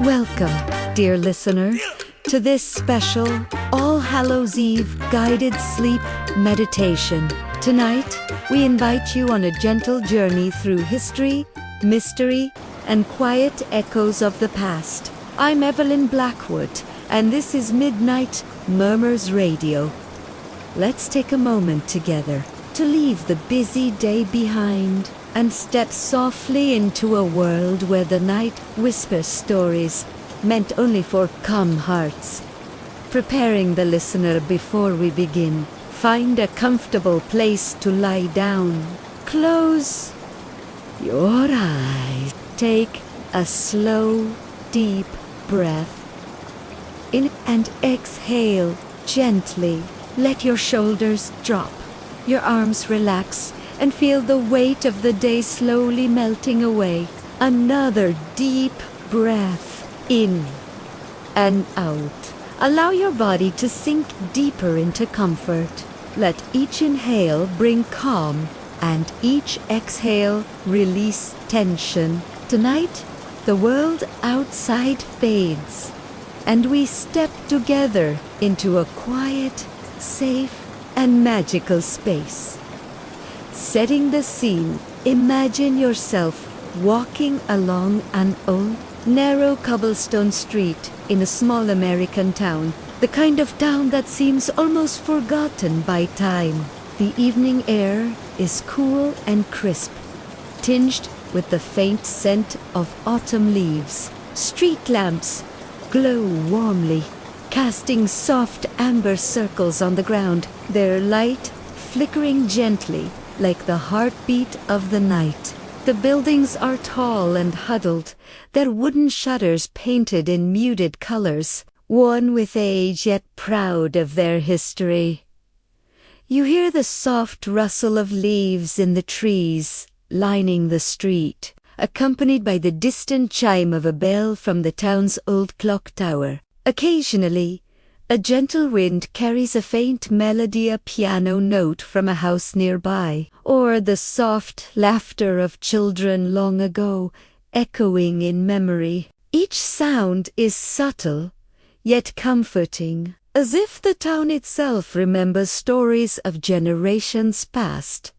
Welcome, dear listener, to this special All Hallows Eve guided sleep meditation. Tonight, we invite you on a gentle journey through history, mystery, and quiet echoes of the past. I'm Evelyn Blackwood, and this is Midnight Murmurs Radio. Let's take a moment together to leave the busy day behind and step softly into a world where the night whispers stories meant only for calm hearts. Preparing the listener before we begin, find a comfortable place to lie down. Close your eyes. Take a slow, deep breath. In and exhale gently. Let your shoulders drop, your arms relax, and feel the weight of the day slowly melting away. Another deep breath in and out. Allow your body to sink deeper into comfort. Let each inhale bring calm, and each exhale release tension. Tonight, the world outside fades, and we step together into a quiet, safe, and magical space. Setting the scene, imagine yourself walking along an old, narrow cobblestone street in a small American town, the kind of town that seems almost forgotten by time. The evening air is cool and crisp, tinged with the faint scent of autumn leaves. Street lamps glow warmly, casting soft amber circles on the ground, their light flickering gently like the heartbeat of the night. The buildings are tall and huddled, their wooden shutters painted in muted colors, worn with age yet proud of their history. You hear the soft rustle of leaves in the trees lining the street, accompanied by the distant chime of a bell from the town's old clock tower. Occasionally, a gentle wind carries a faint melody, a piano note from a house nearby, or the soft laughter of children long ago, echoing in memory. Each sound is subtle, yet comforting, as if the town itself remembers stories of generations past.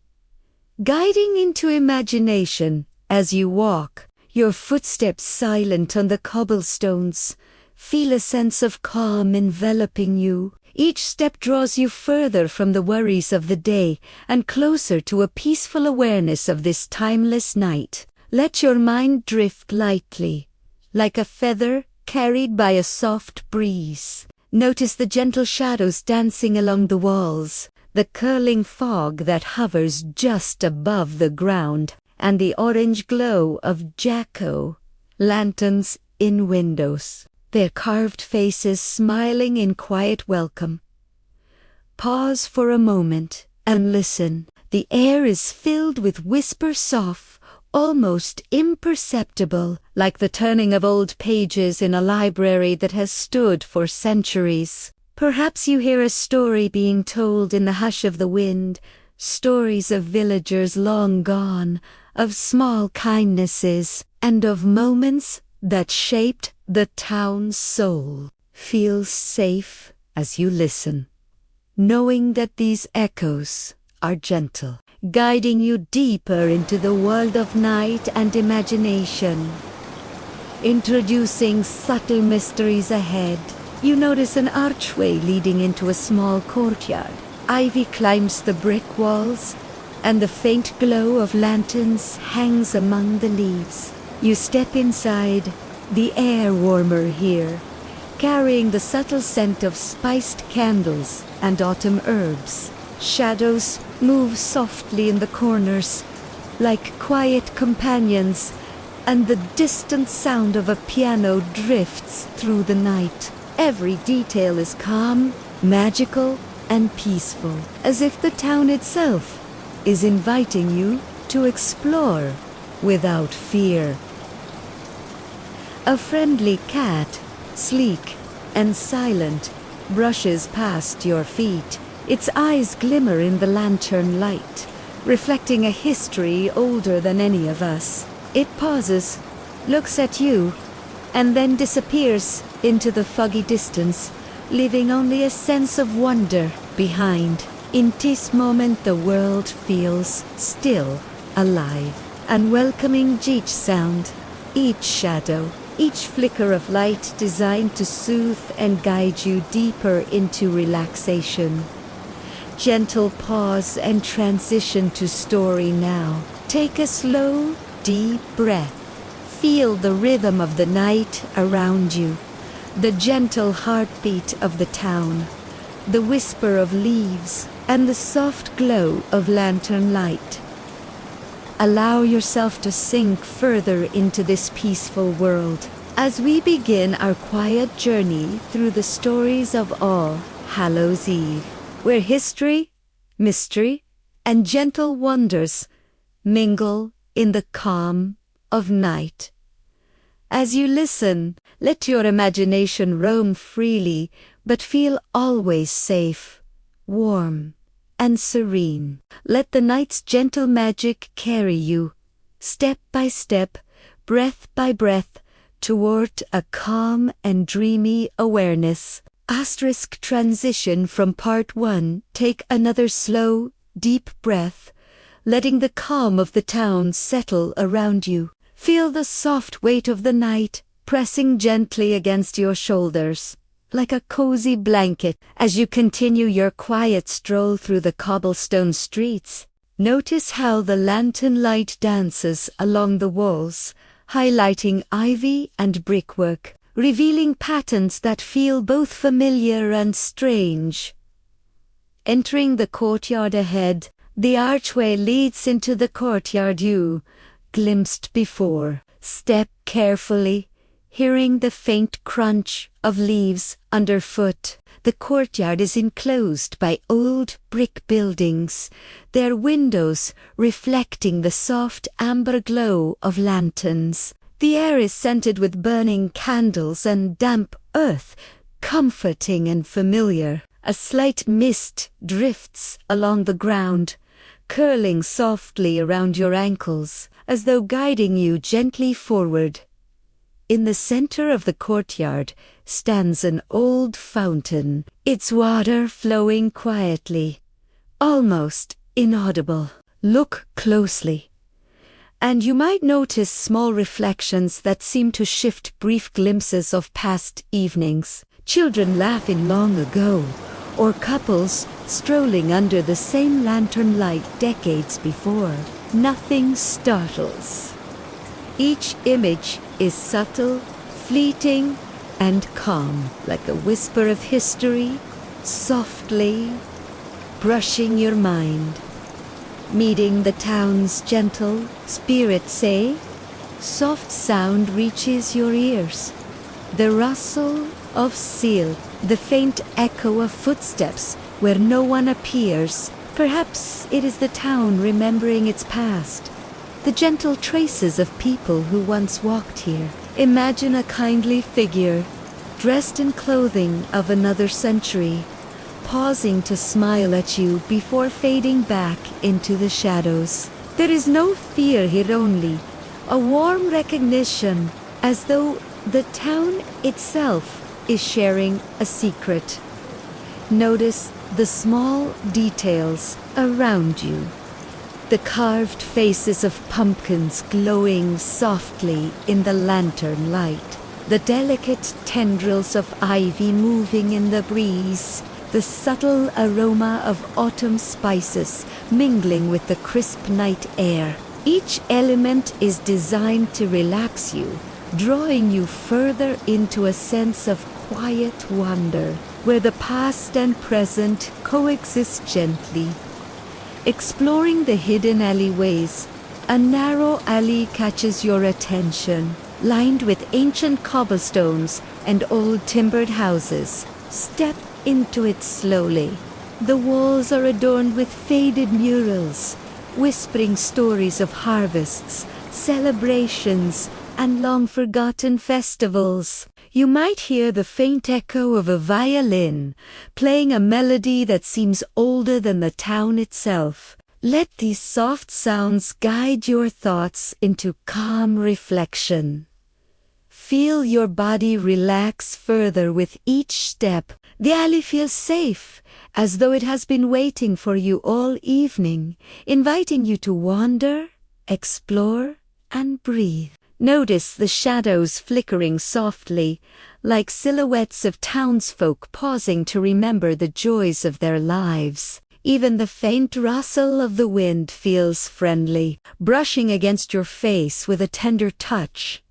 Guiding into imagination as you walk, your footsteps silent on the cobblestones, feel a sense of calm enveloping you. Each step draws you further from the worries of the day and closer to a peaceful awareness of this timeless night. Let your mind drift lightly, like a feather carried by a soft breeze. Notice the gentle shadows dancing along the walls, the curling fog that hovers just above the ground, and the orange glow of jack-o'-lanterns in windows, their carved faces smiling in quiet welcome. Pause for a moment and listen. The air is filled with whispers soft, almost imperceptible, like the turning of old pages in a library that has stood for centuries. Perhaps you hear a story being told in the hush of the wind, stories of villagers long gone, of small kindnesses, and of moments that shaped the town's soul. Feel safe as you listen, knowing that these echoes are gentle, guiding you deeper into the world of night and imagination. Introducing subtle mysteries ahead, you notice an archway leading into a small courtyard. Ivy climbs the brick walls, and the faint glow of lanterns hangs among the leaves. You step inside, the air warmer here, carrying the subtle scent of spiced candles and autumn herbs. Shadows move softly in the corners, like quiet companions, and the distant sound of a piano drifts through the night. Every detail is calm, magical, and peaceful, as if the town itself is inviting you to explore without fear. A friendly cat, sleek and silent, brushes past your feet. Its eyes glimmer in the lantern light, reflecting a history older than any of us. It pauses, looks at you, and then disappears into the foggy distance, leaving only a sense of wonder behind. In this moment the world feels still, alive, and welcoming each sound, each shadow, each flicker of light designed to soothe and guide you deeper into relaxation. Gentle pause and transition to story now. Take a slow, deep breath. Feel the rhythm of the night around you, the gentle heartbeat of the town, the whisper of leaves, and the soft glow of lantern light. Allow yourself to sink further into this peaceful world as we begin our quiet journey through the stories of All Hallows Eve, where history, mystery, and gentle wonders mingle in the calm of night. As you listen, let your imagination roam freely, but feel always safe, warm, and serene. Let the night's gentle magic carry you, step by step, breath by breath, toward a calm and dreamy awareness. Transition from part 1. Take another slow, deep breath, letting the calm of the town settle around you. Feel the soft weight of the night pressing gently against your shoulders, like a cozy blanket as you continue your quiet stroll through the cobblestone streets. Notice how the lantern light dances along the walls, highlighting ivy and brickwork, revealing patterns that feel both familiar and strange. Entering the courtyard ahead, the archway leads into the courtyard you glimpsed before. Step carefully, hearing the faint crunch of leaves underfoot. The courtyard is enclosed by old brick buildings, their windows reflecting the soft amber glow of lanterns. The air is scented with burning candles and damp earth, comforting and familiar. A slight mist drifts along the ground, curling softly around your ankles, as though guiding you gently forward. In the center of the courtyard stands an old fountain, its water flowing quietly, almost inaudible. Look closely, and you might notice small reflections that seem to shift brief glimpses of past evenings. Children laughing long ago, or couples strolling under the same lantern light decades before. Nothing startles. Each image is subtle, fleeting, and calm, like a whisper of history, softly brushing your mind. Meeting the town's gentle spirit say, soft sound reaches your ears. The rustle of silk, the faint echo of footsteps where no one appears. Perhaps it is the town remembering its past, the gentle traces of people who once walked here. Imagine a kindly figure, dressed in clothing of another century, pausing to smile at you before fading back into the shadows. There is no fear here, only a warm recognition, as though the town itself is sharing a secret. Notice the small details around you. The carved faces of pumpkins glowing softly in the lantern light. The delicate tendrils of ivy moving in the breeze. The subtle aroma of autumn spices mingling with the crisp night air. Each element is designed to relax you, drawing you further into a sense of quiet wonder, where the past and present coexist gently. Exploring the hidden alleyways, a narrow alley catches your attention, lined with ancient cobblestones and old timbered houses. Step into it slowly. The walls are adorned with faded murals, whispering stories of harvests, celebrations, and long-forgotten festivals. You might hear the faint echo of a violin, playing a melody that seems older than the town itself. Let these soft sounds guide your thoughts into calm reflection. Feel your body relax further with each step. The alley feels safe, as though it has been waiting for you all evening, inviting you to wander, explore, and breathe. Notice the shadows flickering softly, like silhouettes of townsfolk pausing to remember the joys of their lives. Even the faint rustle of the wind feels friendly, brushing against your face with a tender touch.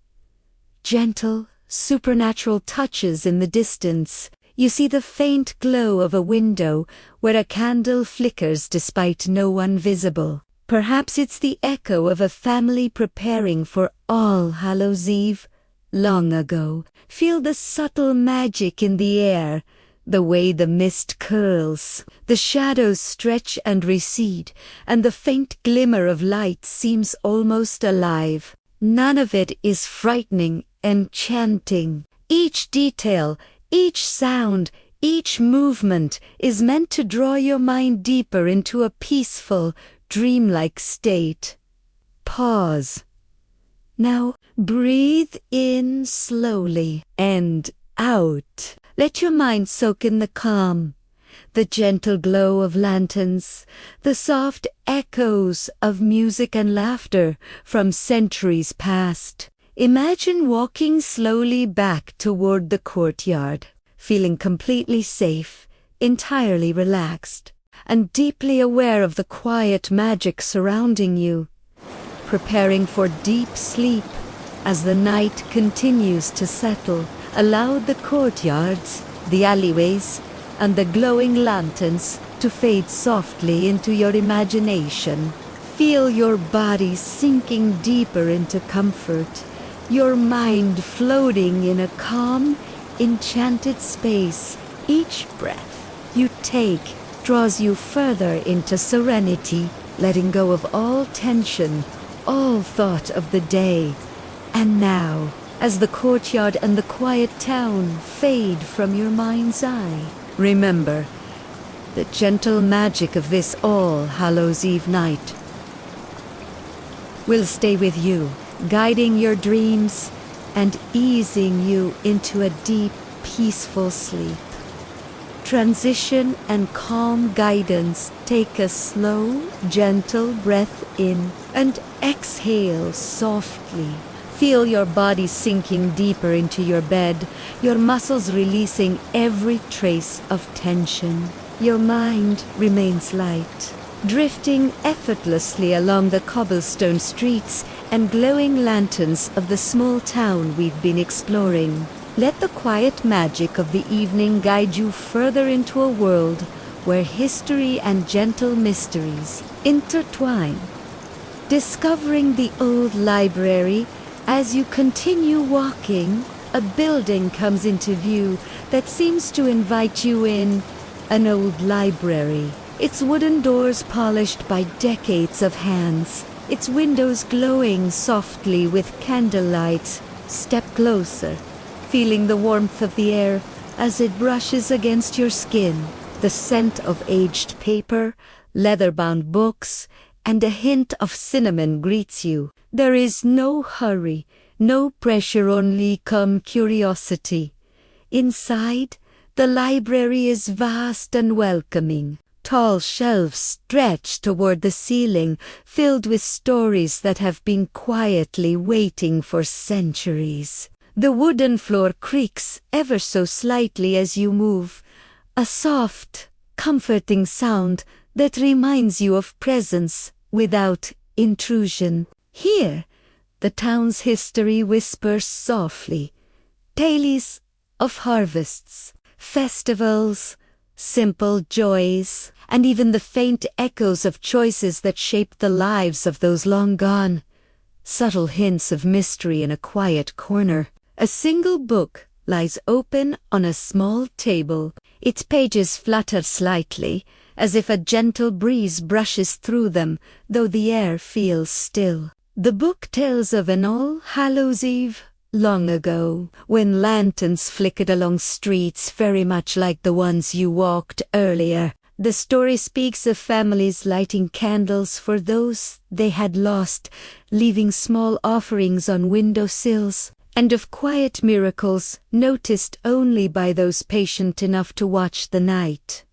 Gentle, supernatural touches in the distance. You see the faint glow of a window where a candle flickers despite no one visible. Perhaps it's the echo of a family preparing for All Hallows Eve long ago. Feel the subtle magic in the air, the way the mist curls, the shadows stretch and recede, and the faint glimmer of light seems almost alive. None of it is frightening, enchanting. Each detail, each sound, each movement is meant to draw your mind deeper into a peaceful, dreamlike state. Pause. Now breathe in slowly and out. Let your mind soak in the calm, the gentle glow of lanterns, the soft echoes of music and laughter from centuries past. Imagine walking slowly back toward the courtyard, feeling completely safe, entirely relaxed, and deeply aware of the quiet magic surrounding you, preparing for deep sleep as the night continues to settle. Allow the courtyards, the alleyways, and the glowing lanterns to fade softly into your imagination. Feel your body sinking deeper into comfort, your mind floating in a calm, enchanted space. Each breath you take draws you further into serenity, letting go of all tension, all thought of the day. And now, as the courtyard and the quiet town fade from your mind's eye, remember the gentle magic of this All Hallows Eve night will stay with you, guiding your dreams and easing you into a deep, peaceful sleep. Transition and calm guidance. Take a slow, gentle breath in and exhale softly. Feel your body sinking deeper into your bed, your muscles releasing every trace of tension. Your mind remains light, drifting effortlessly along the cobblestone streets and glowing lanterns of the small town we've been exploring. Let the quiet magic of the evening guide you further into a world where history and gentle mysteries intertwine. Discovering the old library. As you continue walking, a building comes into view that seems to invite you in. An old library, its wooden doors polished by decades of hands, its windows glowing softly with candlelight. Step closer, feeling the warmth of the air as it brushes against your skin. The scent of aged paper, leather-bound books, and a hint of cinnamon greets you. There is no hurry, no pressure, only calm curiosity. Inside, the library is vast and welcoming. Tall shelves stretch toward the ceiling, filled with stories that have been quietly waiting for centuries. The wooden floor creaks ever so slightly as you move, a soft, comforting sound that reminds you of presence without intrusion. Here, the town's history whispers softly, tales of harvests, festivals, simple joys, and even the faint echoes of choices that shaped the lives of those long gone. Subtle hints of mystery in a quiet corner. A single book lies open on a small table. Its pages flutter slightly, as if a gentle breeze brushes through them, though the air feels still. The book tells of an All Hallows Eve long ago, when lanterns flickered along streets very much like the ones you walked earlier. The story speaks of families lighting candles for those they had lost, leaving small offerings on windowsills, and of quiet miracles noticed only by those patient enough to watch the night.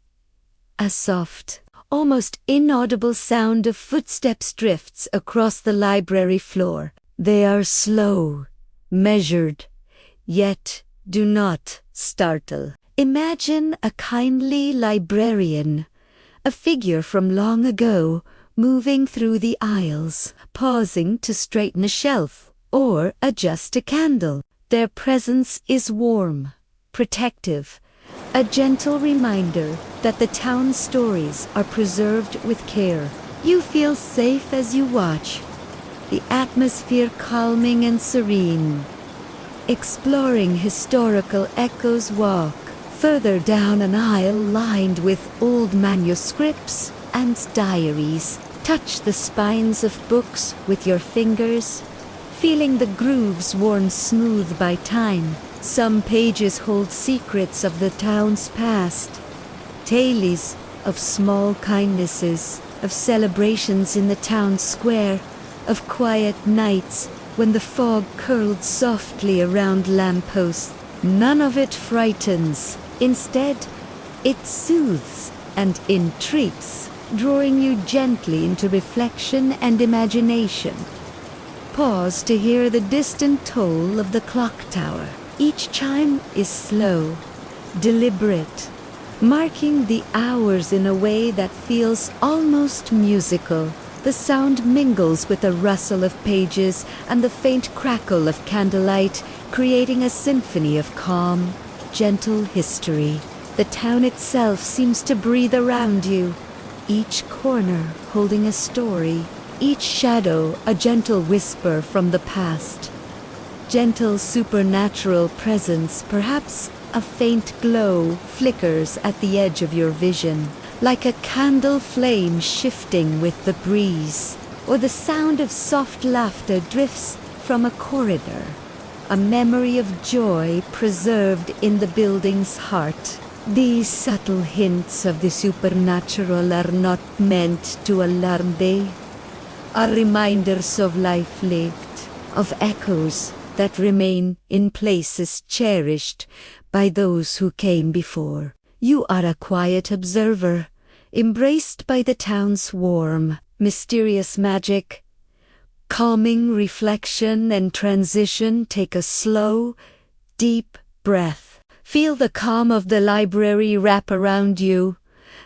A soft, almost inaudible sound of footsteps drifts across the library floor. They are slow, measured, yet do not startle. Imagine a kindly librarian, a figure from long ago, moving through the aisles, pausing to straighten a shelf or adjust a candle. Their presence is warm, protective, a gentle reminder that the town's stories are preserved with care. You feel safe as you watch, the atmosphere calming and serene. Exploring historical echoes, walk further down an aisle lined with old manuscripts and diaries. Touch the spines of books with your fingers, feeling the grooves worn smooth by time. Some pages hold secrets of the town's past, tales of small kindnesses, of celebrations in the town square, of quiet nights when the fog curled softly around lampposts. None of it frightens. Instead, it soothes and entreats, drawing you gently into reflection and imagination. Pause to hear the distant toll of the clock tower. Each chime is slow, deliberate, marking the hours in a way that feels almost musical. The sound mingles with the rustle of pages and the faint crackle of candlelight, creating a symphony of calm, gentle history. The town itself seems to breathe around you, each corner holding a story, each shadow a gentle whisper from the past. Gentle supernatural presence, perhaps a faint glow, flickers at the edge of your vision, like a candle flame shifting with the breeze, or the sound of soft laughter drifts from a corridor, a memory of joy preserved in the building's heart. These subtle hints of the supernatural are not meant to alarm. They are reminders of life lived, of echoes that remain in places cherished by those who came before. You are a quiet observer, embraced by the town's warm, mysterious magic. Calming reflection and transition. Take a slow, deep breath. Feel the calm of the library wrap around you,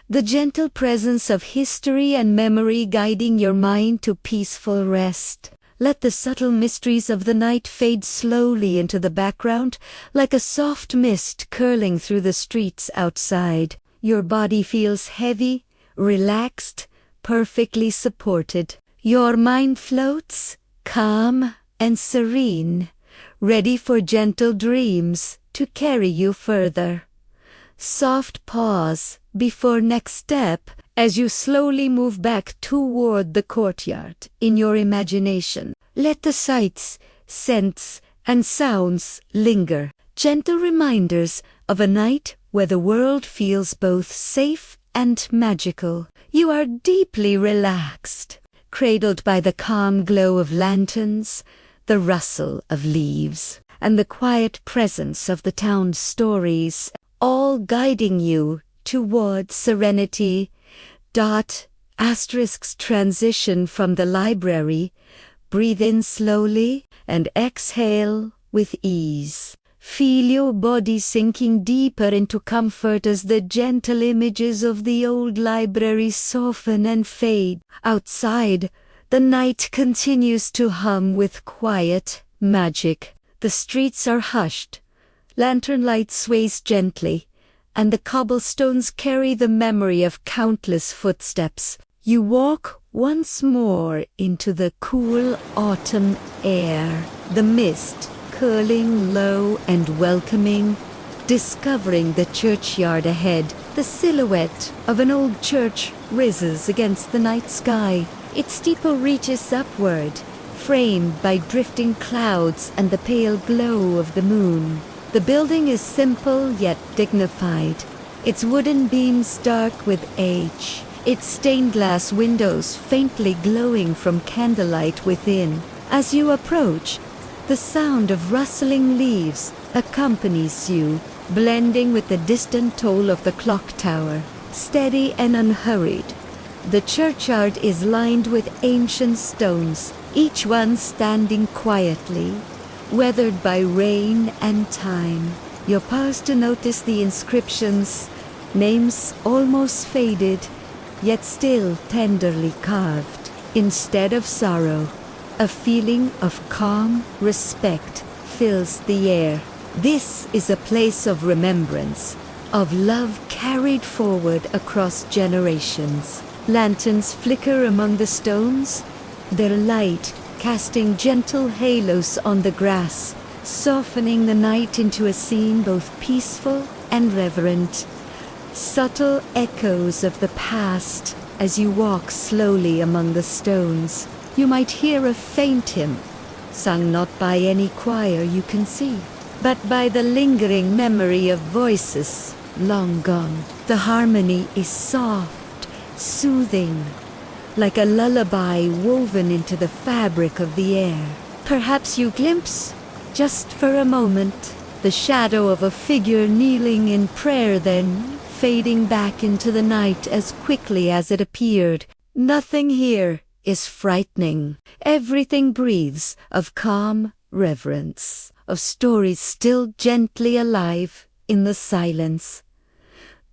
the gentle presence of history and memory guiding your mind to peaceful rest. Let the subtle mysteries of the night fade slowly into the background, like a soft mist curling through the streets outside. Your body feels heavy, relaxed, perfectly supported. Your mind floats, calm and serene, ready for gentle dreams to carry you further. Soft pause before next step as you slowly move back toward the courtyard in your imagination. Let the sights, scents, and sounds linger, gentle reminders of a night where the world feels both safe and magical. You are deeply relaxed, cradled by the calm glow of lanterns, the rustle of leaves, and the quiet presence of the town's stories, all guiding you toward serenity. Asterisks transition from the library. Breathe in slowly and exhale with ease. Feel your body sinking deeper into comfort as the gentle images of the old library soften and fade. Outside, the night continues to hum with quiet magic. The streets are hushed. Lantern light sways gently, and the cobblestones carry the memory of countless footsteps. You walk once more into the cool autumn air, the mist curling low and welcoming, discovering the churchyard ahead. The silhouette of an old church rises against the night sky. Its steeple reaches upward, framed by drifting clouds and the pale glow of the moon. The building is simple yet dignified, its wooden beams dark with age, its stained glass windows faintly glowing from candlelight within. As you approach, The sound of rustling leaves accompanies you, blending with the distant toll of the clock tower, steady and unhurried. The churchyard is lined with ancient stones, each one standing quietly, weathered by rain and time. You pause to notice the inscriptions, names almost faded, yet still tenderly carved. Instead of sorrow, a feeling of calm respect fills the air. This is a place of remembrance, of love carried forward across generations. Lanterns flicker among the stones, their light casting gentle halos on the grass, softening the night into a scene both peaceful and reverent. Subtle echoes of the past as you walk slowly among the stones. You might hear a faint hymn, sung not by any choir you can see, but by the lingering memory of voices long gone. The harmony is soft, soothing, like a lullaby woven into the fabric of the air. Perhaps you glimpse, just for a moment, the shadow of a figure kneeling in prayer, then fading back into the night as quickly as it appeared. Nothing here is frightening. Everything breathes of calm reverence, of stories still gently alive in the silence.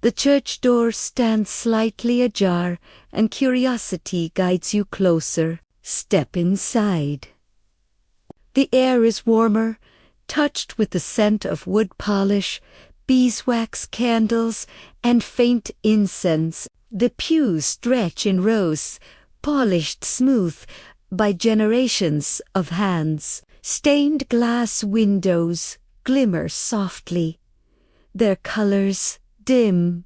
The church door stands slightly ajar, and curiosity guides you closer. Step inside. The air is warmer, touched with the scent of wood polish, beeswax candles, and faint incense. The pews stretch in rows, polished smooth by generations of hands. Stained glass windows glimmer softly, their colors dim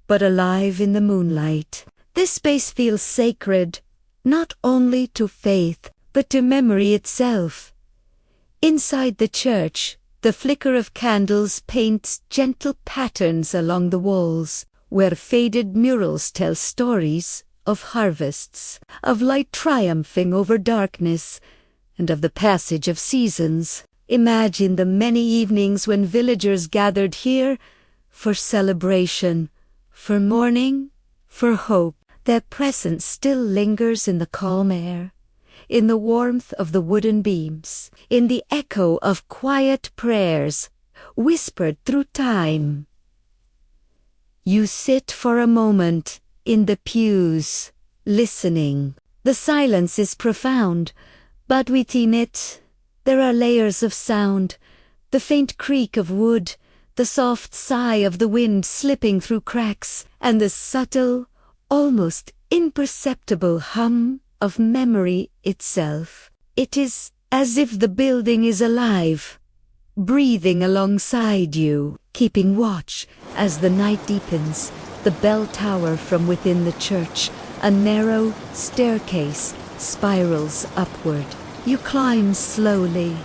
but alive in the moonlight. This space feels sacred, not only to faith, but to memory itself. Inside the church, the flicker of candles paints gentle patterns along the walls, where faded murals tell stories of harvests, of light triumphing over darkness, and of the passage of seasons. Imagine the many evenings when villagers gathered here for celebration, for mourning, for hope. Their presence still lingers in the calm air, in the warmth of the wooden beams, in the echo of quiet prayers whispered through time. You sit for a moment in the pews, listening. The silence is profound, but within it there are layers of sound, the faint creak of wood, the soft sigh of the wind slipping through cracks, and the subtle, almost imperceptible hum of memory itself. It is as if the building is alive, breathing alongside you, keeping watch as the night deepens. The bell tower from within the church, a narrow staircase, spirals upward. You climb slowly,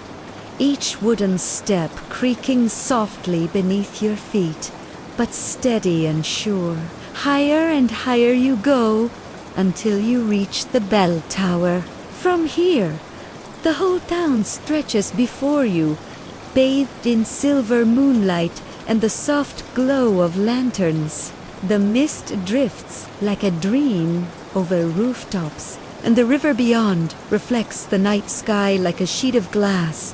each wooden step creaking softly beneath your feet, but steady and sure. Higher and higher you go, until you reach the bell tower. From here, the whole town stretches before you, bathed in silver moonlight and the soft glow of lanterns. The mist drifts like a dream over rooftops, and the river beyond reflects the night sky like a sheet of glass.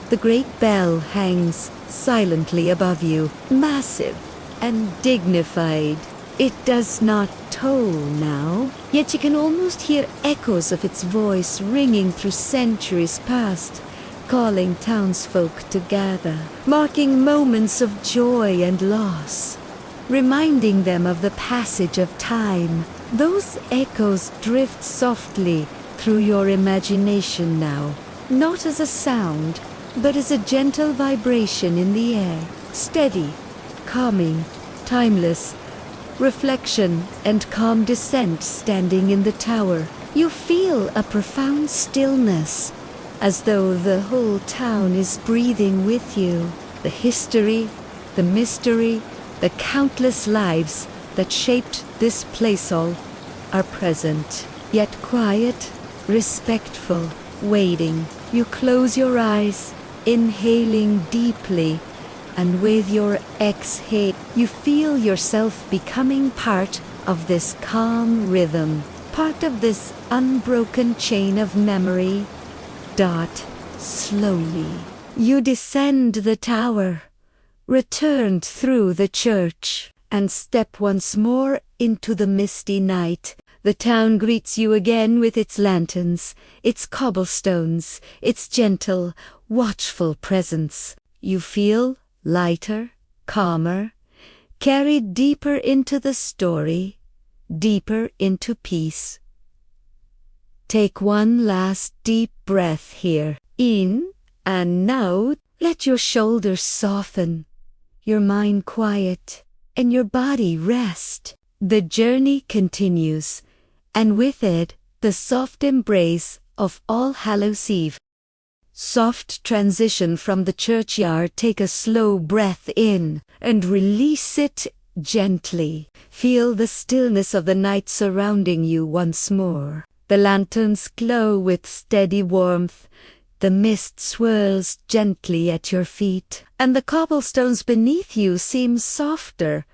The great bell hangs silently above you, massive and dignified. It does not toll now, yet you can almost hear echoes of its voice ringing through centuries past, calling townsfolk to gather, marking moments of joy and loss, reminding them of the passage of time. Those echoes drift softly through your imagination now, not as a sound, but as a gentle vibration in the air, steady, calming, timeless. Reflection and calm descent standing in the tower. You feel a profound stillness, as though the whole town is breathing with you. The history, the mystery, the countless lives that shaped this place all are present, yet quiet, respectful, waiting. You close your eyes, inhaling deeply, and with your exhale, you feel yourself becoming part of this calm rhythm, part of this unbroken chain of memory. Slowly, you descend the tower, returned through the church, and step once more into the misty night. The town greets you again with its lanterns, its cobblestones, its gentle, watchful presence. You feel lighter, calmer, carried deeper into the story, deeper into peace. Take one last deep breath here. In and out. Let your shoulders soften, your mind quiet, and your body rest. The journey continues, and with it, the soft embrace of All Hallows Eve. Soft transition from the churchyard. Take a slow breath in and release it gently. Feel the stillness of the night surrounding you once more. The lanterns glow with steady warmth. The mist swirls gently at your feet, and the cobblestones beneath you seem softer,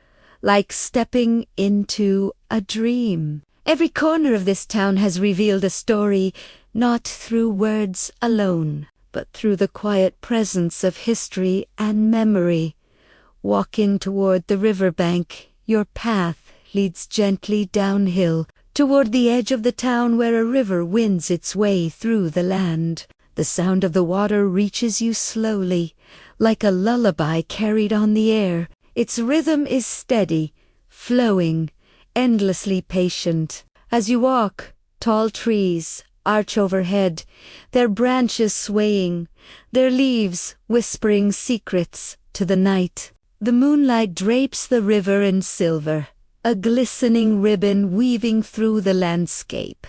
like stepping into a dream. Every corner of this town has revealed a story, not through words alone, but through the quiet presence of history and memory. Walking toward the riverbank, your path leads gently downhill, toward the edge of the town where a river winds its way through the land. The sound of the water reaches you slowly, like a lullaby carried on the air. Its rhythm is steady, flowing, endlessly patient. As you walk, tall trees arch overhead, their branches swaying, their leaves whispering secrets to the night. The moonlight drapes the river in silver, a glistening ribbon weaving through the landscape.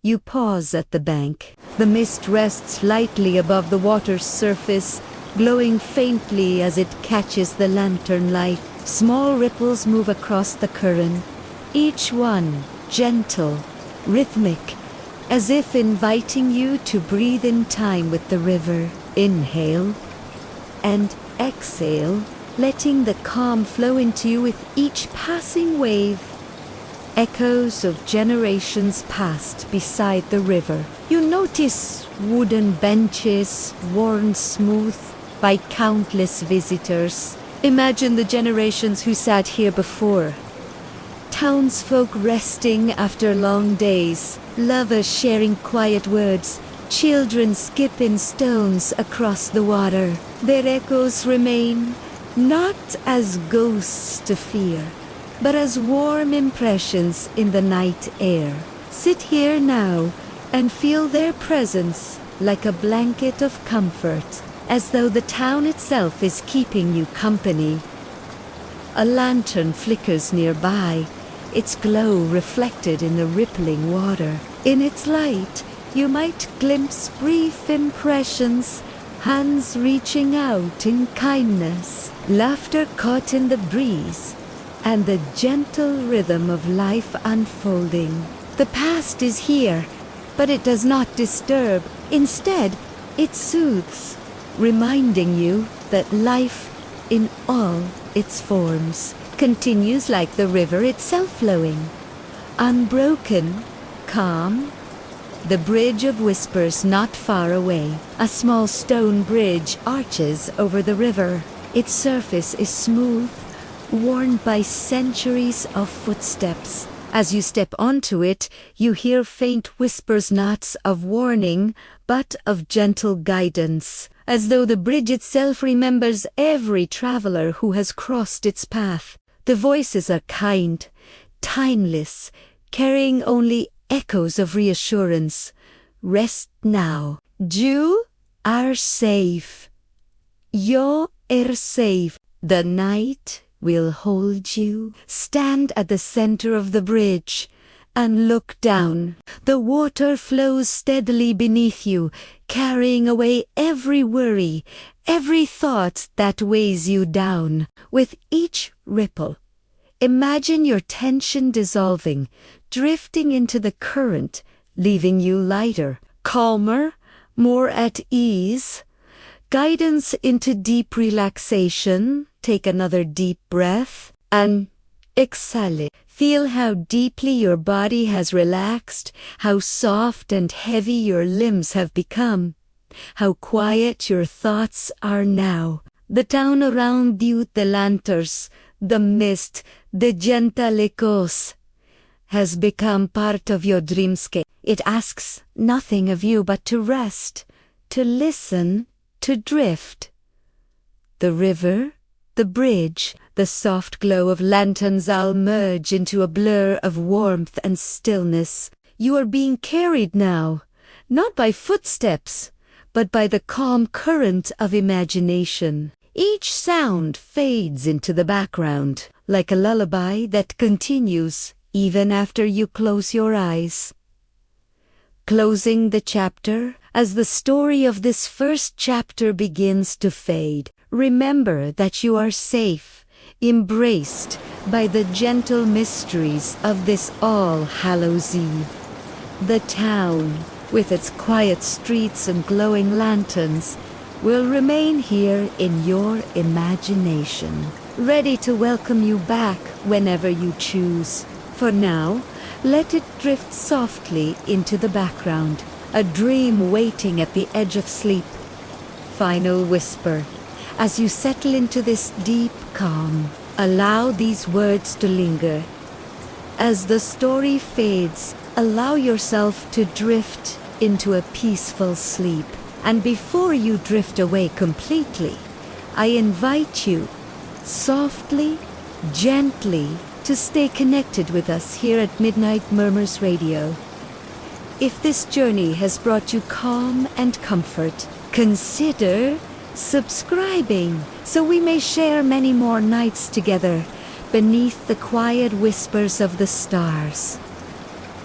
You pause at the bank. The mist rests lightly above the water's surface, glowing faintly as it catches the lantern light. Small ripples move across the current, each one gentle, rhythmic, as if inviting you to breathe in time with the river. Inhale and exhale, letting the calm flow into you with each passing wave. Echoes of generations past beside the river. You notice wooden benches worn smooth by countless visitors. Imagine the generations who sat here before. Townsfolk resting after long days, lovers sharing quiet words, children skipping stones across the water. Their echoes remain, not as ghosts to fear, but as warm impressions in the night air. Sit here now and feel their presence like a blanket of comfort, as though the town itself is keeping you company. A lantern flickers nearby, its glow reflected in the rippling water. In its light, you might glimpse brief impressions, hands reaching out in kindness, laughter caught in the breeze, and the gentle rhythm of life unfolding. The past is here, but it does not disturb. Instead, it soothes, reminding you that life, in all its forms, continues like the river itself flowing, unbroken, calm. The Bridge of Whispers not far away. A small stone bridge arches over the river. Its surface is smooth, worn by centuries of footsteps. As you step onto it, you hear faint whispers, not of warning, but of gentle guidance, as though the bridge itself remembers every traveler who has crossed its path. The voices are kind, timeless, carrying only echoes of reassurance. Rest now. You are safe. You are safe. The night will hold you. Stand at the center of the bridge and look down. The water flows steadily beneath you, carrying away every worry, every thought that weighs you down. With each ripple, imagine your tension dissolving, drifting into the current, leaving you lighter, calmer, more at ease. Guidance into deep relaxation. Take another deep breath and exhale. Feel how deeply your body has relaxed, how soft and heavy your limbs have become, how quiet your thoughts are now. The town around you, the lanterns, the mist, the gentle echoes, has become part of your dreamscape. It asks nothing of you but to rest, to listen, to drift. The river, the bridge, the soft glow of lanterns all merge into a blur of warmth and stillness. You are being carried now, not by footsteps, but by the calm current of imagination. Each sound fades into the background, like a lullaby that continues even after you close your eyes. Closing the chapter, as the story of this first chapter begins to fade, remember that you are safe, embraced by the gentle mysteries of this All Hallows Eve. The town, with its quiet streets and glowing lanterns, will remain here in your imagination, ready to welcome you back whenever you choose. For now, let it drift softly into the background, a dream waiting at the edge of sleep. Final whisper. As you settle into this deep calm, allow these words to linger. As the story fades, allow yourself to drift into a peaceful sleep. And before you drift away completely, I invite you, softly, gently, to stay connected with us here at Midnight Murmurs Radio. If this journey has brought you calm and comfort, consider subscribing so we may share many more nights together beneath the quiet whispers of the stars.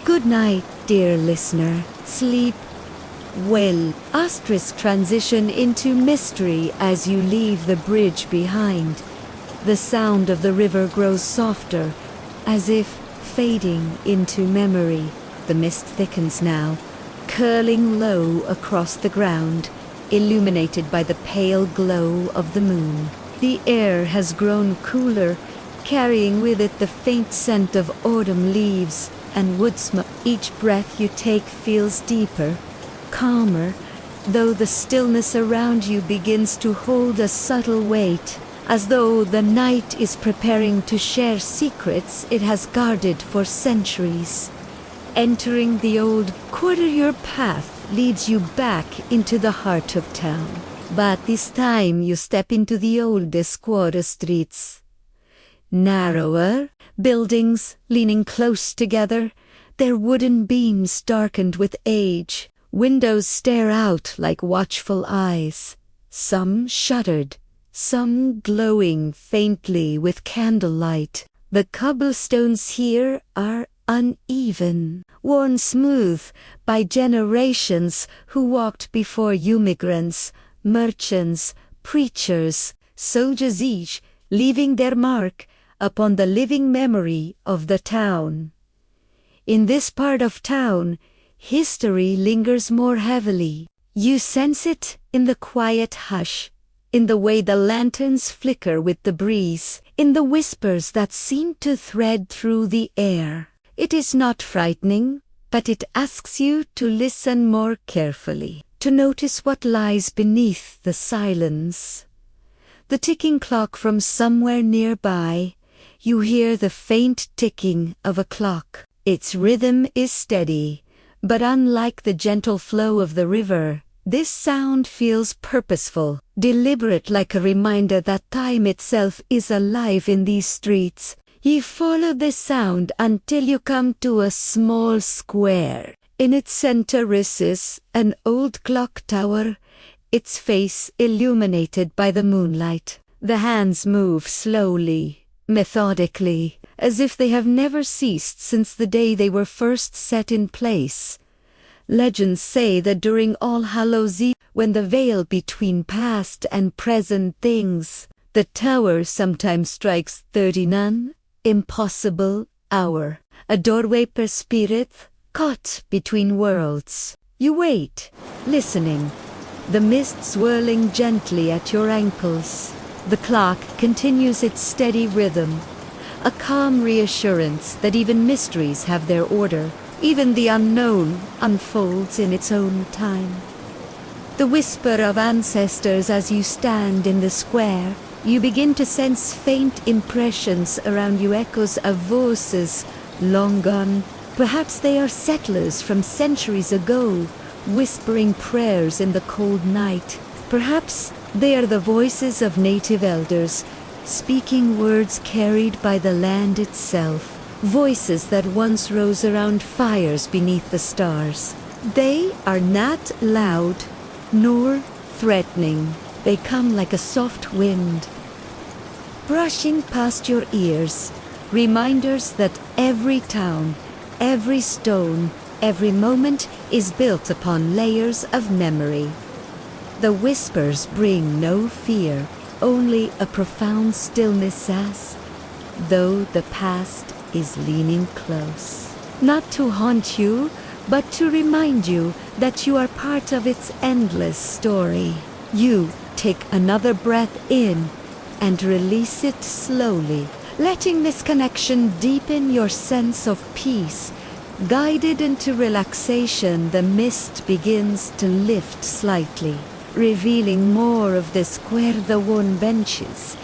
Good night, dear listener. Sleep well. Transition into mystery as you leave the bridge behind. The sound of the river grows softer, as if fading into memory. The mist thickens now, curling low across the ground, illuminated by the pale glow of the moon. The air has grown cooler, carrying with it the faint scent of autumn leaves and wood smoke. Each breath you take feels deeper, calmer, though the stillness around you begins to hold a subtle weight, as though the night is preparing to share secrets it has guarded for centuries. Entering the old quarter-year path leads you back into the heart of town. But this time you step into the oldest quarter streets. Narrower, buildings leaning close together, their wooden beams darkened with age. Windows stare out like watchful eyes, some shuttered, some glowing faintly with candlelight. The cobblestones here are uneven, worn smooth by generations who walked before you, migrants, merchants, preachers, soldiers, each leaving their mark upon the living memory of the town. In this part of town, history lingers more heavily. You sense it in the quiet hush, in the way the lanterns flicker with the breeze, in the whispers that seem to thread through the air. It is not frightening, but it asks you to listen more carefully, to notice what lies beneath the silence. The ticking clock from somewhere nearby, you hear the faint ticking of a clock. Its rhythm is steady, but unlike the gentle flow of the river, this sound feels purposeful, deliberate, like a reminder that time itself is alive in these streets. You follow the sound until you come to a small square. In its center rises an old clock tower, its face illuminated by the moonlight. The hands move slowly, methodically, as if they have never ceased since the day they were first set in place. Legends say that during All Hallows Eve, when the veil between past and present things, the tower sometimes strikes 39, impossible hour, a doorway per spirit caught between worlds. You wait, listening, the mist swirling gently at your ankles. The clock continues its steady rhythm, a calm reassurance that even mysteries have their order. Even the unknown unfolds in its own time. The whisper of ancestors as you stand in the square, you begin to sense faint impressions around you, echoes of voices long gone. Perhaps they are settlers from centuries ago, whispering prayers in the cold night. Perhaps they are the voices of native elders, speaking words carried by the land itself. Voices that once rose around fires beneath the stars. They are not loud, nor threatening. They come like a soft wind, brushing past your ears, reminders that every town, every stone, every moment is built upon layers of memory. The whispers bring no fear, only a profound stillness as though the past is leaning close. Not to haunt you, but to remind you that you are part of its endless story. You take another breath in and release it slowly, letting this connection deepen your sense of peace. Guided into relaxation, the mist begins to lift slightly, revealing more of the square, the worn benches,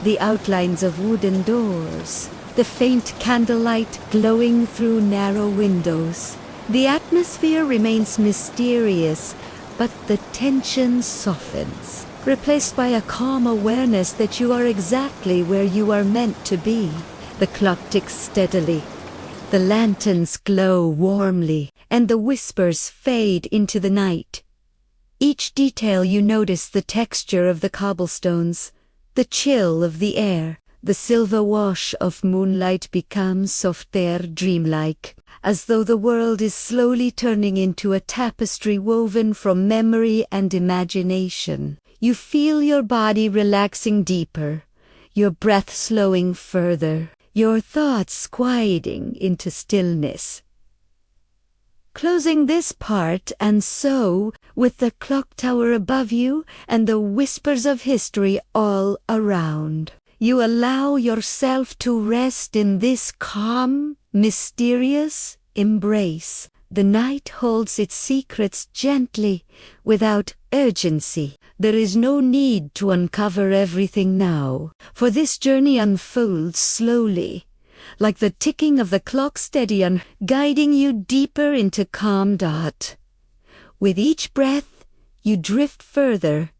the outlines of wooden doors, the faint candlelight glowing through narrow windows. The atmosphere remains mysterious, but the tension softens, replaced by a calm awareness that you are exactly where you are meant to be. The clock ticks steadily. The lanterns glow warmly, and the whispers fade into the night. Each detail you notice: the texture of the cobblestones, the chill of the air, the silver wash of moonlight becomes softer, dreamlike, as though the world is slowly turning into a tapestry woven from memory and imagination. You feel your body relaxing deeper, your breath slowing further, your thoughts quieting into stillness. Closing this part, and so, with the clock tower above you and the whispers of history all around, you allow yourself to rest in this calm, mysterious embrace. The night holds its secrets gently, without urgency. There is no need to uncover everything now, for this journey unfolds slowly, like the ticking of the clock, steady and guiding you deeper into calm dot. With each breath, you drift further,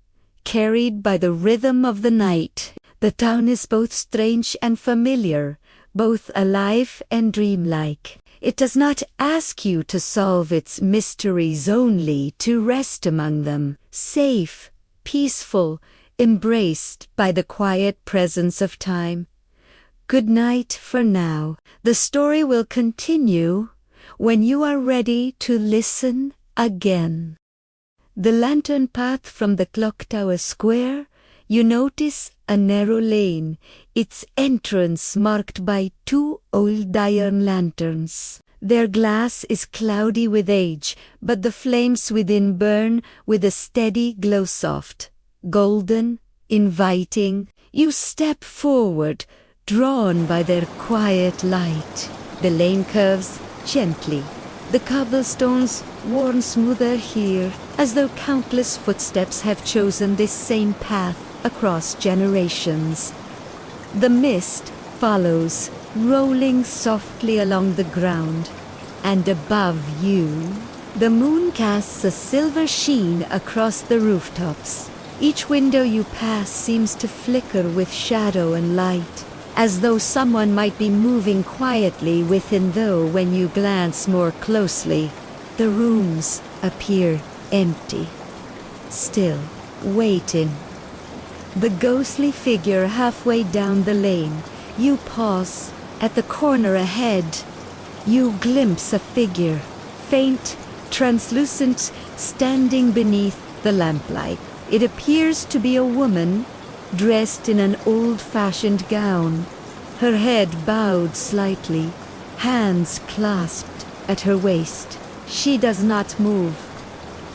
carried by the rhythm of the night. The town is both strange and familiar, both alive and dreamlike. It does not ask you to solve its mysteries, only to rest among them, safe, peaceful, embraced by the quiet presence of time. Good night for now. The story will continue when you are ready to listen again. The lantern path from the clock tower square, you notice a narrow lane, its entrance marked by two old iron lanterns. Their glass is cloudy with age, but the flames within burn with a steady glow, soft, golden, inviting. You step forward, drawn by their quiet light. The lane curves gently, the cobblestones worn smoother here, as though countless footsteps have chosen this same path across generations. The mist follows, rolling softly along the ground, and above you, the moon casts a silver sheen across the rooftops. Each window you pass seems to flicker with shadow and light, as though someone might be moving quietly within, though when you glance more closely, the rooms appear empty, still, waiting. The ghostly figure halfway down the lane. You pause. At the corner ahead, you glimpse a figure, faint, translucent, standing beneath the lamplight. It appears to be a woman, dressed in an old-fashioned gown, her head bowed slightly, hands clasped at her waist. She does not move,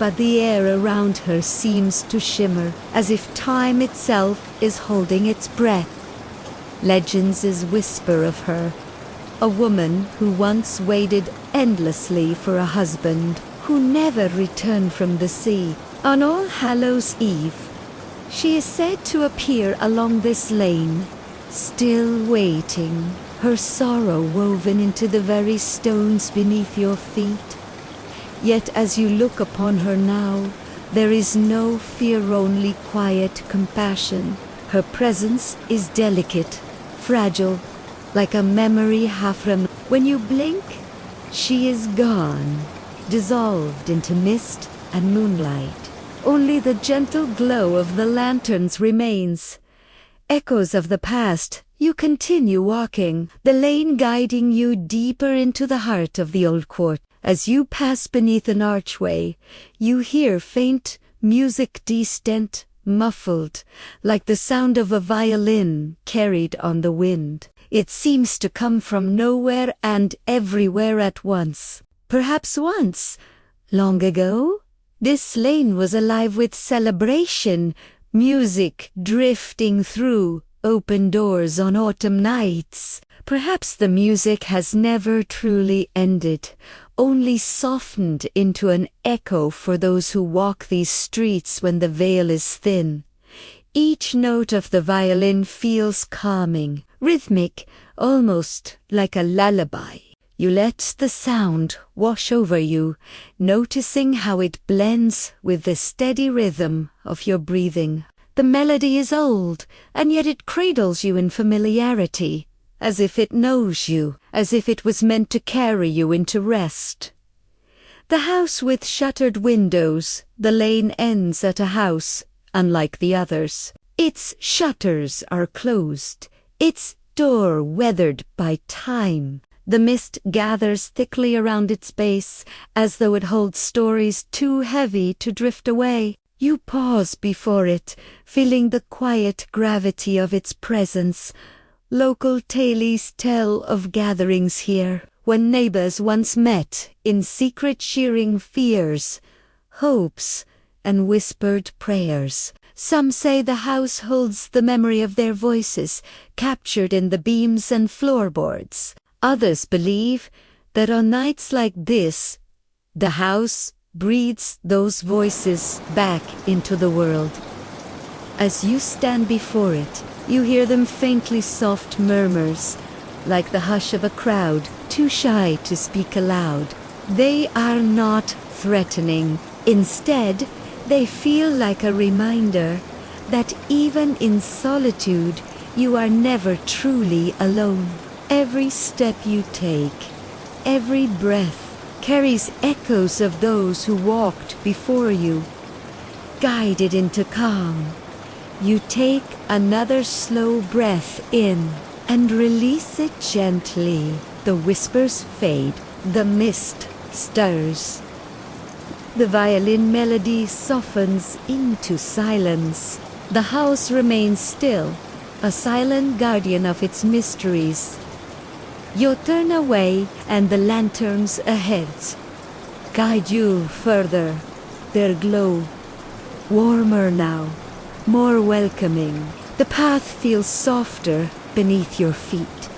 but the air around her seems to shimmer, as if time itself is holding its breath. Legends whisper of her, a woman who once waited endlessly for a husband, who never returned from the sea. On All Hallows Eve, she is said to appear along this lane, still waiting, her sorrow woven into the very stones beneath your feet. Yet as you look upon her now, there is no fear, only quiet compassion. Her presence is delicate, fragile, like a memory half removed. When you blink, she is gone, dissolved into mist and moonlight. Only the gentle glow of the lanterns remains. Echoes of the past, you continue walking, the lane guiding you deeper into the heart of the old court. As you pass beneath an archway, you hear faint music, distant, muffled, like the sound of a violin carried on the wind. It seems to come from nowhere and everywhere at once. Perhaps once, long ago, this lane was alive with celebration, music drifting through open doors on autumn nights. Perhaps the music has never truly ended, only softened into an echo for those who walk these streets when the veil is thin. Each note of the violin feels calming, rhythmic, almost like a lullaby. You let the sound wash over you, noticing how it blends with the steady rhythm of your breathing. The melody is old, and yet it cradles you in familiarity, as if it knows you, as if it was meant to carry you into rest. The house with shuttered windows, the lane ends at a house, unlike the others. Its shutters are closed, its door weathered by time. The mist gathers thickly around its base, as though it holds stories too heavy to drift away. You pause before it, feeling the quiet gravity of its presence. Local tales tell of gatherings here, when neighbors once met in secret, sharing fears, hopes, and whispered prayers. Some say the house holds the memory of their voices, captured in the beams and floorboards. Others believe that on nights like this, the house breathes those voices back into the world. As you stand before it, you hear them faintly, soft murmurs, like the hush of a crowd too shy to speak aloud. They are not threatening. Instead, they feel like a reminder that even in solitude, you are never truly alone. Every step you take, every breath, carries echoes of those who walked before you. Guided into calm, you take another slow breath in and release it gently. The whispers fade, the mist stirs. The violin melody softens into silence. The house remains still, a silent guardian of its mysteries. You turn away, and the lanterns ahead guide you further. Their glow, warmer now, more welcoming. The path feels softer beneath your feet,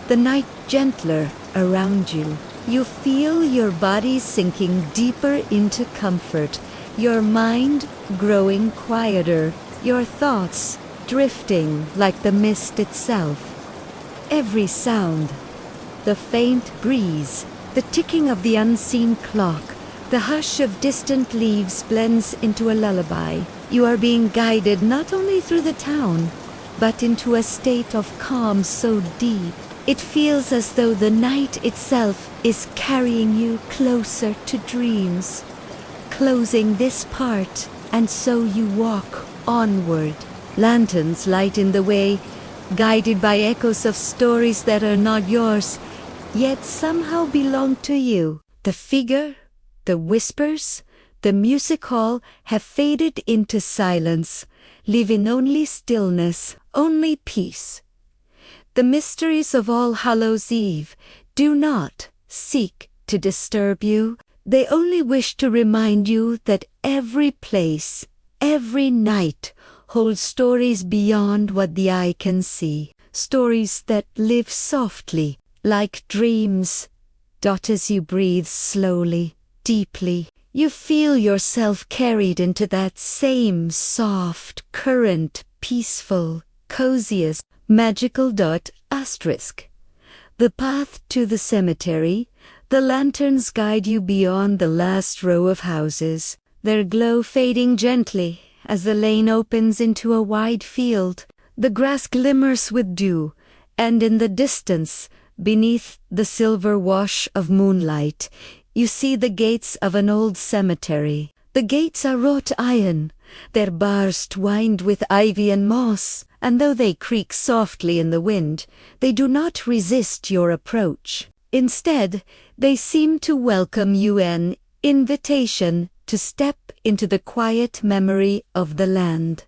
the night gentler around you. You feel your body sinking deeper into comfort, your mind growing quieter, your thoughts drifting like the mist itself. Every sound, the faint breeze, the ticking of the unseen clock, the hush of distant leaves blends into a lullaby. You are being guided not only through the town, but into a state of calm so deep. It feels as though the night itself is carrying you closer to dreams, closing this part, and so you walk onward. Lanterns light in the way, guided by echoes of stories that are not yours, yet somehow belong to you. The figure, the whispers, the music hall have faded into silence, leaving only stillness, only peace. The mysteries of All Hallows Eve do not seek to disturb you. They only wish to remind you that every place, every night, holds stories beyond what the eye can see. Stories that live softly, like dreams. As you breathe slowly, deeply, you feel yourself carried into that same soft current, peaceful, coziest, magical. Asterisk. The path to the cemetery. The lanterns guide you beyond the last row of houses, their glow fading gently as the lane opens into a wide field. The grass glimmers with dew, and in the distance, beneath the silver wash of moonlight, you see the gates of an old cemetery. The gates are wrought iron, their bars twined with ivy and moss, and though they creak softly in the wind, they do not resist your approach. Instead, they seem to welcome you, an invitation to step into the quiet memory of the land.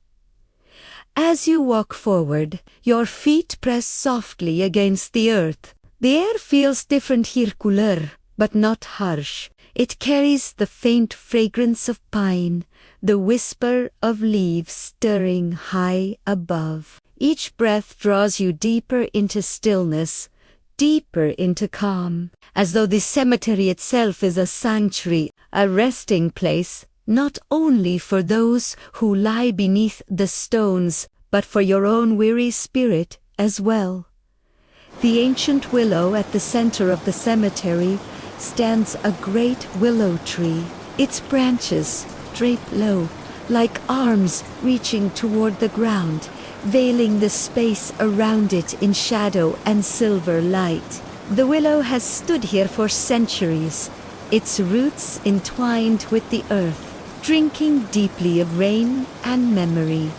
As you walk forward, your feet press softly against the earth. The air feels different here, cooler, but not harsh. It carries the faint fragrance of pine, the whisper of leaves stirring high above. Each breath draws you deeper into stillness, deeper into calm, as though the cemetery itself is a sanctuary, a resting place, not only for those who lie beneath the stones, but for your own weary spirit as well. The ancient willow at the center of the cemetery stands a great willow tree. Its branches drape low, like arms reaching toward the ground, veiling the space around it in shadow and silver light. The willow has stood here for centuries, its roots entwined with the earth, drinking deeply of rain and memory.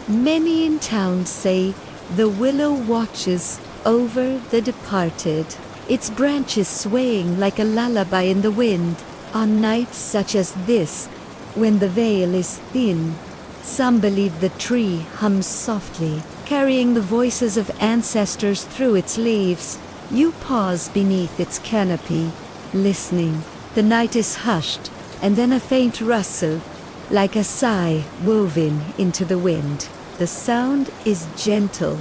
Many in town say the willow watches over the departed, its branches swaying like a lullaby in the wind. On nights such as this, when the veil is thin, some believe the tree hums softly, carrying the voices of ancestors through its leaves. You pause beneath its canopy, listening. The night is hushed, and then a faint rustle, like a sigh woven into the wind. The sound is gentle,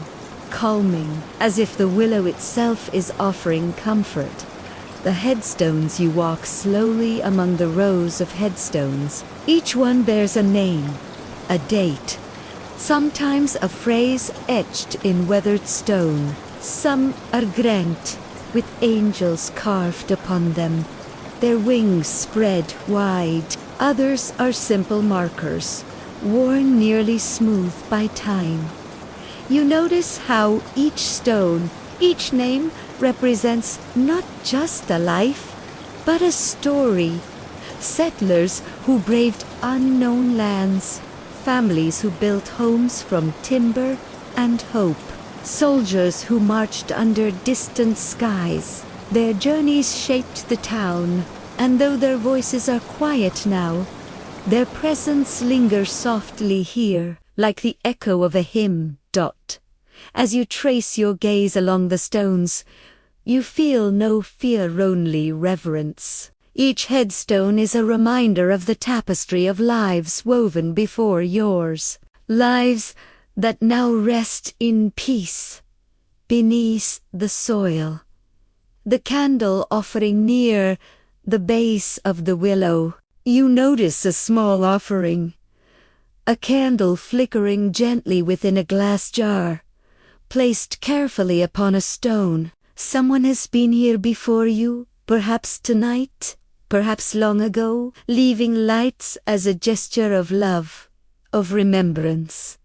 calming, as if the willow itself is offering comfort. The headstones. You walk slowly among the rows of headstones. Each one bears a name, a date, sometimes a phrase etched in weathered stone. Some are granked, with angels carved upon them, their wings spread wide. Others are simple markers, worn nearly smooth by time. You notice how each stone, each name, represents not just a life, but a story. Settlers who braved unknown lands, families who built homes from timber and hope, soldiers who marched under distant skies. Their journeys shaped the town, and though their voices are quiet now, their presence lingers softly here, like the echo of a hymn. As you trace your gaze along the stones, you feel no fear, only reverence. Each headstone is a reminder of the tapestry of lives woven before yours, lives that now rest in peace beneath the soil. The candle offering near the base of the willow, you notice a small offering, a candle flickering gently within a glass jar, placed carefully upon a stone. Someone has been here before you, perhaps tonight, perhaps long ago, leaving lights as a gesture of love, of remembrance.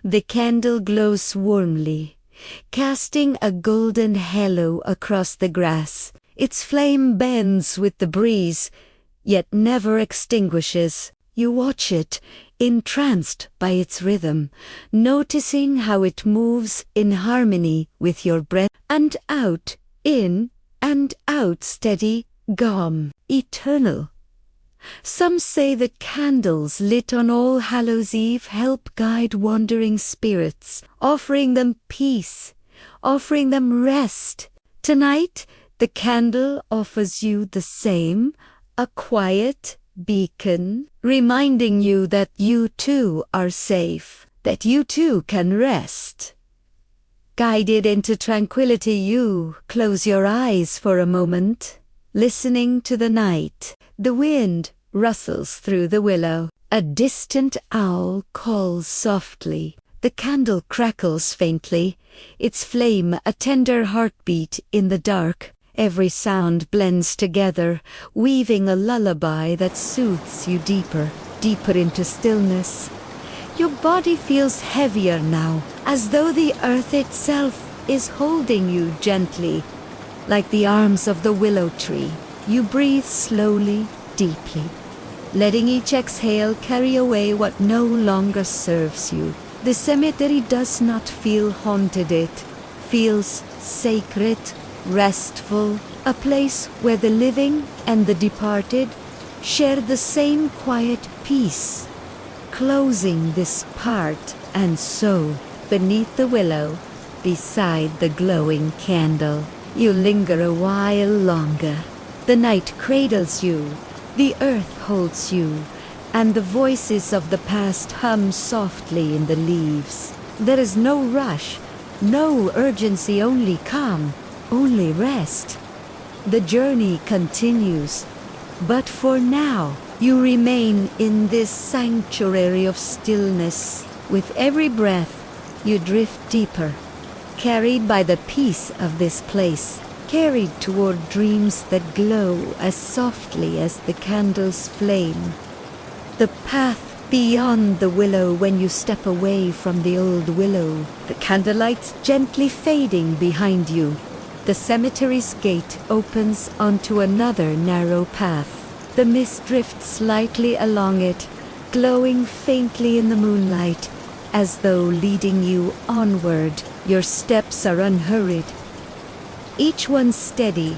The candle glows warmly, casting a golden halo across the grass. Its flame bends with the breeze, yet never extinguishes. You watch it, entranced by its rhythm, noticing how it moves in harmony with your breath. And out, in and out, steady, calm, eternal. Some say that candles lit on All Hallows Eve help guide wandering spirits, offering them peace, offering them rest. Tonight, The candle offers you the same, a quiet beacon, reminding you that you too are safe, that you too can rest. Guided into tranquility, you close your eyes for a moment, listening to the night. The wind rustles through the willow. A distant owl calls softly. The candle crackles faintly, its flame a tender heartbeat in the dark. Every sound blends together, weaving a lullaby that soothes you deeper, deeper into stillness. Your body feels heavier now, as though the earth itself is holding you gently. Like the arms of the willow tree, you breathe slowly, deeply, letting each exhale carry away what no longer serves you. The cemetery does not feel haunted, it feels sacred, restful, a place where the living and the departed share the same quiet peace. Closing this part, and so, beneath the willow, beside the glowing candle, you linger a while longer. The night cradles you, the earth holds you, and the voices of the past hum softly in the leaves. There is no rush, no urgency, only calm, only rest. The journey continues, but for now, you remain in this sanctuary of stillness. With every breath, you drift deeper, carried by the peace of this place, carried toward dreams that glow as softly as the candle's flame. The path beyond the willow when you step away from the old willow, the candlelight gently fading behind you. The cemetery's gate opens onto another narrow path. The mist drifts lightly along it, glowing faintly in the moonlight, as though leading you onward. Your steps are unhurried, each one steady,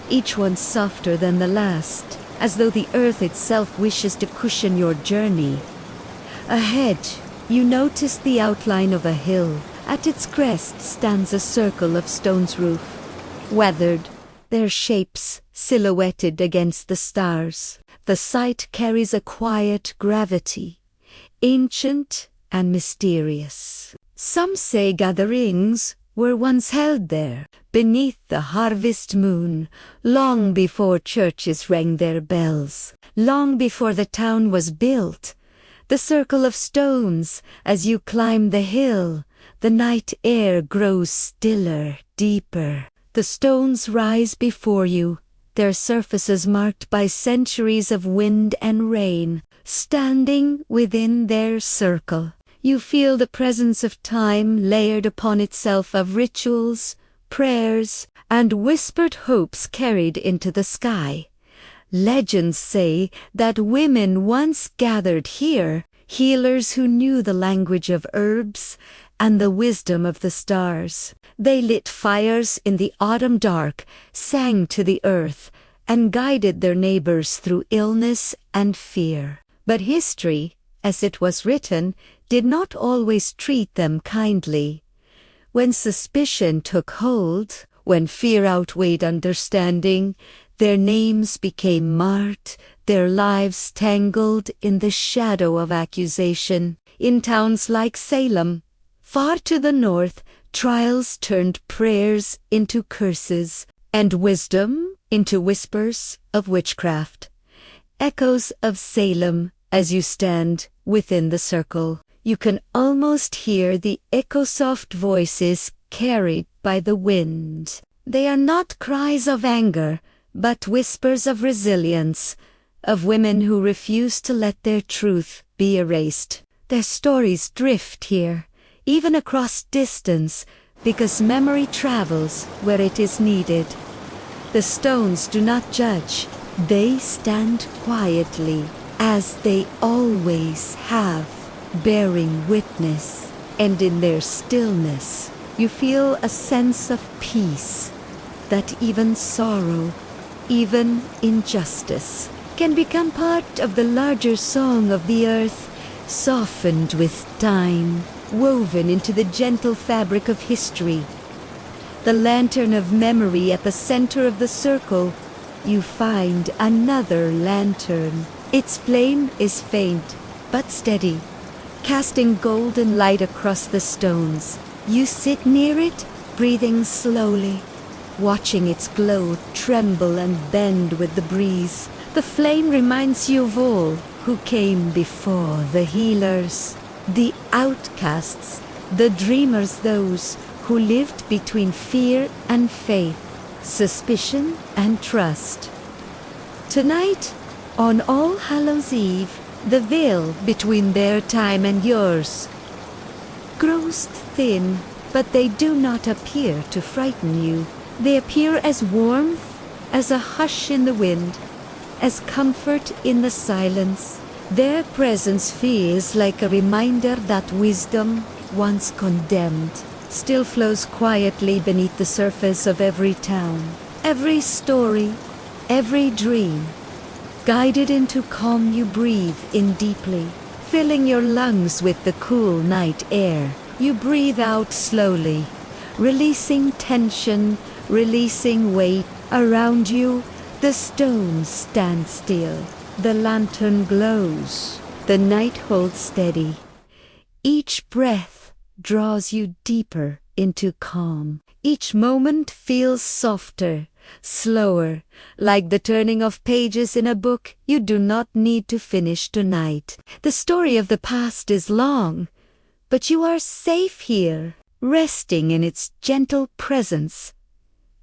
each one softer than the last, as though the earth itself wishes to cushion your journey. Ahead, you notice the outline of a hill. At its crest stands a circle of stone's roof, weathered, their shapes silhouetted against the stars. The sight carries a quiet gravity, ancient and mysterious. Some say gatherings were once held there, beneath the harvest moon, long before churches rang their bells, long before the town was built. The circle of stones, as you climb the hill, the night air grows stiller, deeper. The stones rise before you, their surfaces marked by centuries of wind and rain. Standing within their circle, you feel the presence of time layered upon itself, of rituals, prayers, and whispered hopes carried into the sky. Legends say that women once gathered here, healers who knew the language of herbs and the wisdom of the stars. They lit fires in the autumn dark, sang to the earth, and guided their neighbors through illness and fear. But history, as it was written, did not always treat them kindly. When suspicion took hold, when fear outweighed understanding, their names became marked, their lives tangled in the shadow of accusation. In towns like Salem, far to the north, trials turned prayers into curses, and wisdom into whispers of witchcraft. Echoes of Salem, as you stand within the circle, you can almost hear the echo-soft voices carried by the wind. They are not cries of anger, but whispers of resilience, of women who refuse to let their truth be erased. Their stories drift here, even across distance, because memory travels where it is needed. The stones do not judge, they stand quietly, as they always have, bearing witness, and in their stillness, you feel a sense of peace, that even sorrow, even injustice, can become part of the larger song of the earth, softened with time, woven into the gentle fabric of history. the lantern of memory at the center of the circle, you find another lantern. Its flame is faint, but steady, casting golden light across the stones. You sit near it, breathing slowly, watching its glow tremble and bend with the breeze. The flame reminds you of all who came before: the healers, the outcasts, the dreamers, those who lived between fear and faith, suspicion and trust. Tonight, on All Hallows Eve, the veil between their time and yours grows thin, but they do not appear to frighten you. They appear as warmth, as a hush in the wind, as comfort in the silence. Their presence feels like a reminder that wisdom, once condemned, still flows quietly beneath the surface of every town. Every story, every dream, guided into calm, you breathe in deeply, filling your lungs with the cool night air. You breathe out slowly, releasing tension, releasing weight. Around you, the stones stand still. The lantern glows. The night holds steady. Each breath draws you deeper into calm. Each moment feels softer, slower, like the turning of pages in a book you do not need to finish tonight. The story of the past is long, but you are safe here, resting in its gentle presence.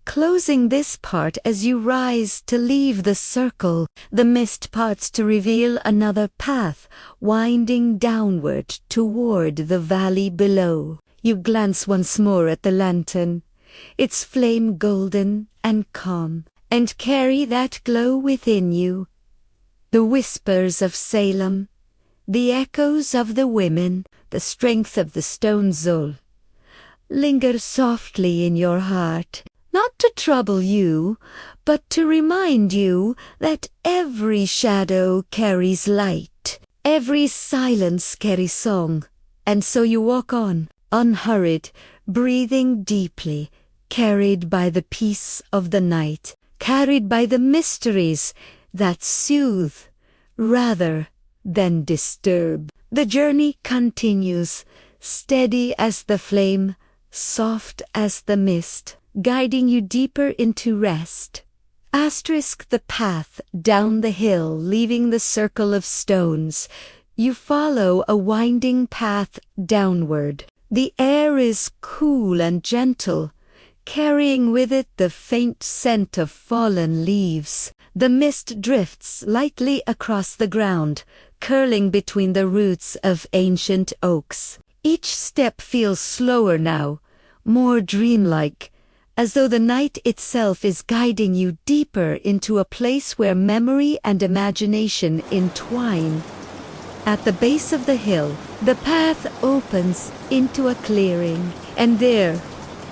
Closing this part as you rise to leave the circle, the mist parts to reveal another path, winding downward toward the valley below. You glance once more at the lantern, its flame golden and calm, and carry that glow within you. The whispers of Salem, the echoes of the women, the strength of the stone Zol, linger softly in your heart. Not to trouble you, but to remind you that every shadow carries light, every silence carries song. And so you walk on, unhurried, breathing deeply, carried by the peace of the night, carried by the mysteries that soothe rather than disturb. The journey continues, steady as the flame, soft as the mist, guiding you deeper into rest. The path down the hill, leaving the circle of stones. You follow a winding path downward. The air is cool and gentle, carrying with it the faint scent of fallen leaves. The mist drifts lightly across the ground, curling between the roots of ancient oaks. Each step feels slower now, more dreamlike, as though the night itself is guiding you deeper into a place where memory and imagination entwine. At the base of the hill, the path opens into a clearing, and there,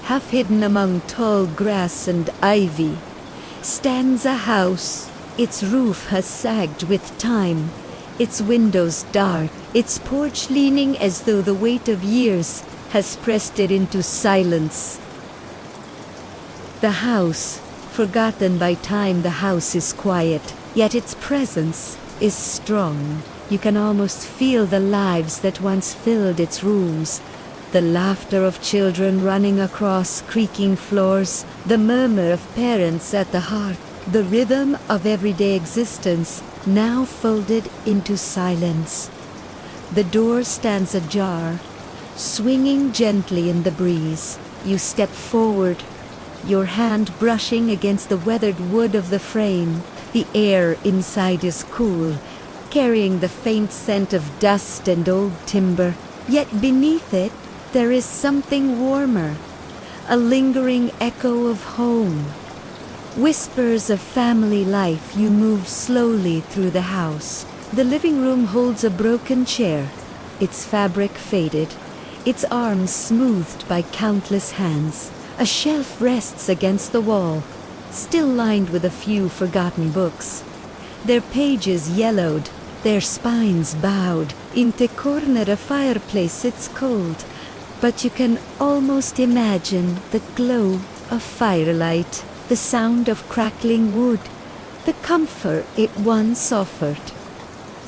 half hidden among tall grass and ivy, stands a house. Its roof has sagged with time, its windows dark, its porch leaning as though the weight of years has pressed it into silence. The house, forgotten by time, the house is quiet, yet its presence is strong. You can almost feel the lives that once filled its rooms, the laughter of children running across creaking floors, the murmur of parents at the hearth, the rhythm of everyday existence now folded into silence. The door stands ajar, swinging gently in the breeze. You step forward, your hand brushing against the weathered wood of the frame. The air inside is cool, carrying the faint scent of dust and old timber. Yet beneath it, there is something warmer, a lingering echo of home. Whispers of family life. You move slowly through the house. The living room holds a broken chair, its fabric faded, its arms smoothed by countless hands. A shelf rests against the wall, still lined with a few forgotten books. Their pages yellowed, their spines bowed. In the corner a fireplace sits cold, but you can almost imagine the glow of firelight, the sound of crackling wood, the comfort it once offered.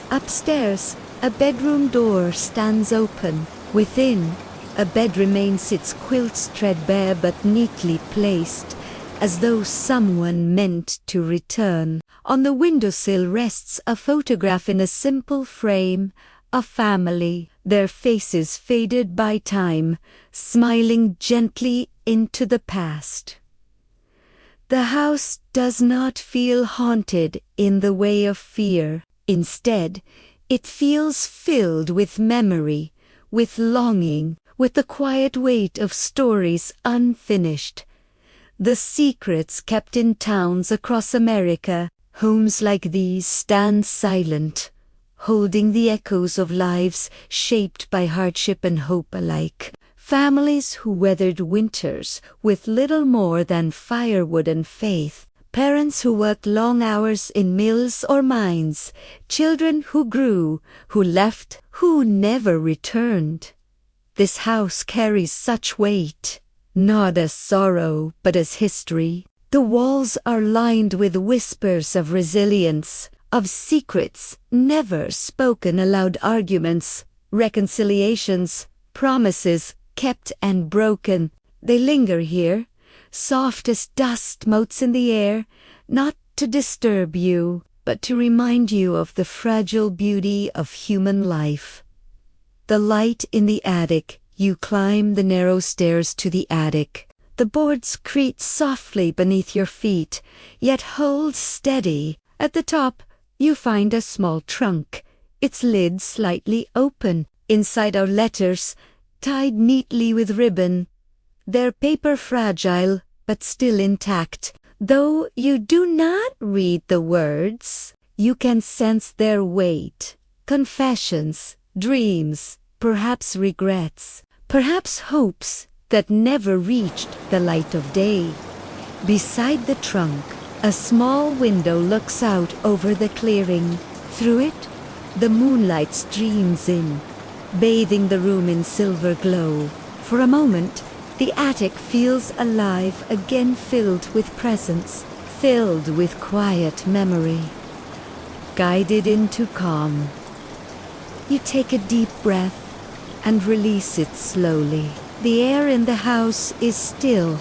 Upstairs, a bedroom door stands open. Within, a bed remains, its quilts threadbare but neatly placed, as though someone meant to return. On the windowsill rests a photograph in a simple frame, a family, their faces faded by time, smiling gently into the past. The house does not feel haunted in the way of fear. Instead, it feels filled with memory, with longing, with the quiet weight of stories unfinished. The secrets kept in towns across America. Homes like these stand silent, holding the echoes of lives shaped by hardship and hope alike. Families who weathered winters with little more than firewood and faith. Parents who worked long hours in mills or mines. Children who grew, who left, who never returned. This house carries such weight, not as sorrow, but as history. The walls are lined with whispers of resilience, of secrets never spoken aloud, arguments, reconciliations, promises kept and broken. They linger here, soft as dust motes in the air, not to disturb you, but to remind you of the fragile beauty of human life. The light in the attic. You climb the narrow stairs to the attic. The boards creak softly beneath your feet, yet hold steady. At the top, you find a small trunk, its lid slightly open. Inside are letters, tied neatly with ribbon. Their paper fragile, but still intact. Though you do not read the words, you can sense their weight. Confessions, dreams, perhaps regrets, perhaps hopes that never reached the light of day. Beside the trunk, a small window looks out over the clearing. Through it, the moonlight streams in, bathing the room in silver glow. For a moment, the attic feels alive again, filled with presence, filled with quiet memory. Guided into calm, you take a deep breath and release it slowly. The air in the house is still,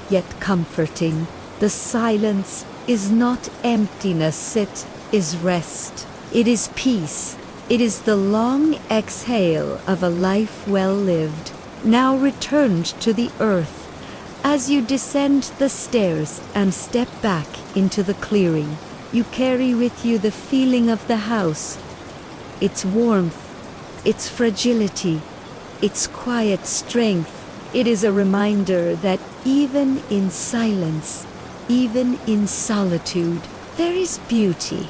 yet comforting. The silence is not emptiness, it is rest. It is peace. It is the long exhale of a life well lived, now returned to the earth. As you descend the stairs and step back into the clearing, you carry with you the feeling of the house, its warmth, its fragility, its quiet strength. It is a reminder that even in silence, even in solitude, there is beauty.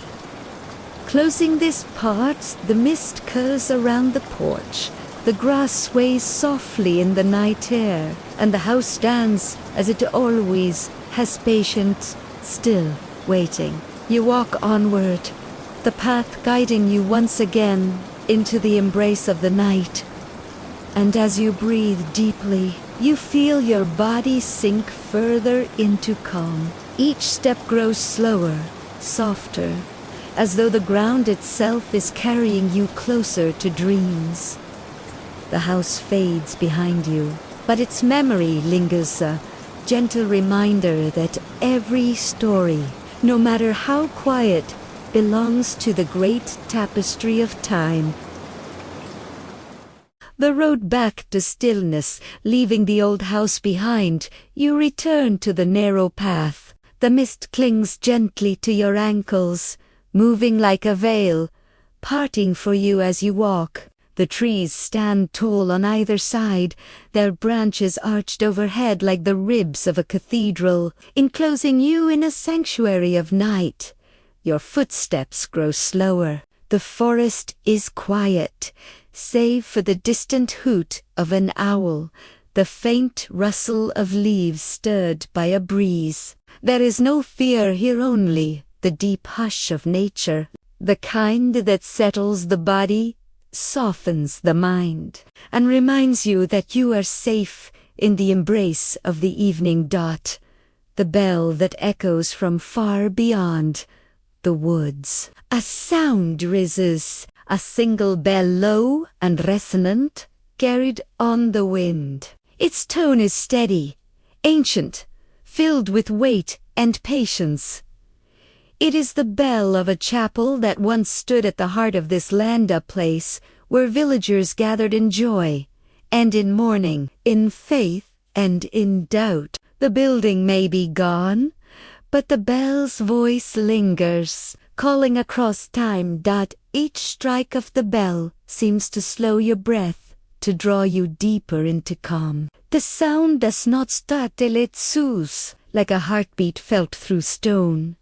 Closing this part, the mist curls around the porch. The grass sways softly in the night air, and the house stands as it always has, patient, still, waiting. You walk onward, the path guiding you once again into the embrace of the night. And as you breathe deeply, you feel your body sink further into calm. Each step grows slower, softer, as though the ground itself is carrying you closer to dreams. The house fades behind you, but its memory lingers, a gentle reminder that every story, no matter how quiet, belongs to the great tapestry of time. The road back to stillness, leaving the old house behind, you return to the narrow path. The mist clings gently to your ankles, moving like a veil, parting for you as you walk. The trees stand tall on either side, their branches arched overhead like the ribs of a cathedral, enclosing you in a sanctuary of night. Your footsteps grow slower. The forest is quiet, save for the distant hoot of an owl, the faint rustle of leaves stirred by a breeze. There is no fear here, only the deep hush of nature, the kind that settles the body, softens the mind, and reminds you that you are safe in the embrace of the evening dot, the bell that echoes from far beyond the woods. A sound rises, a single bell low and resonant, carried on the wind. Its tone is steady, ancient, filled with weight and patience. It is the bell of a chapel that once stood at the heart of this land, a place where villagers gathered in joy and in mourning, in faith and in doubt. The building may be gone, but the bell's voice lingers, calling across time. Each strike of the bell seems to slow your breath, to draw you deeper into calm. The sound does not start till it soothes, like a heartbeat felt through stone.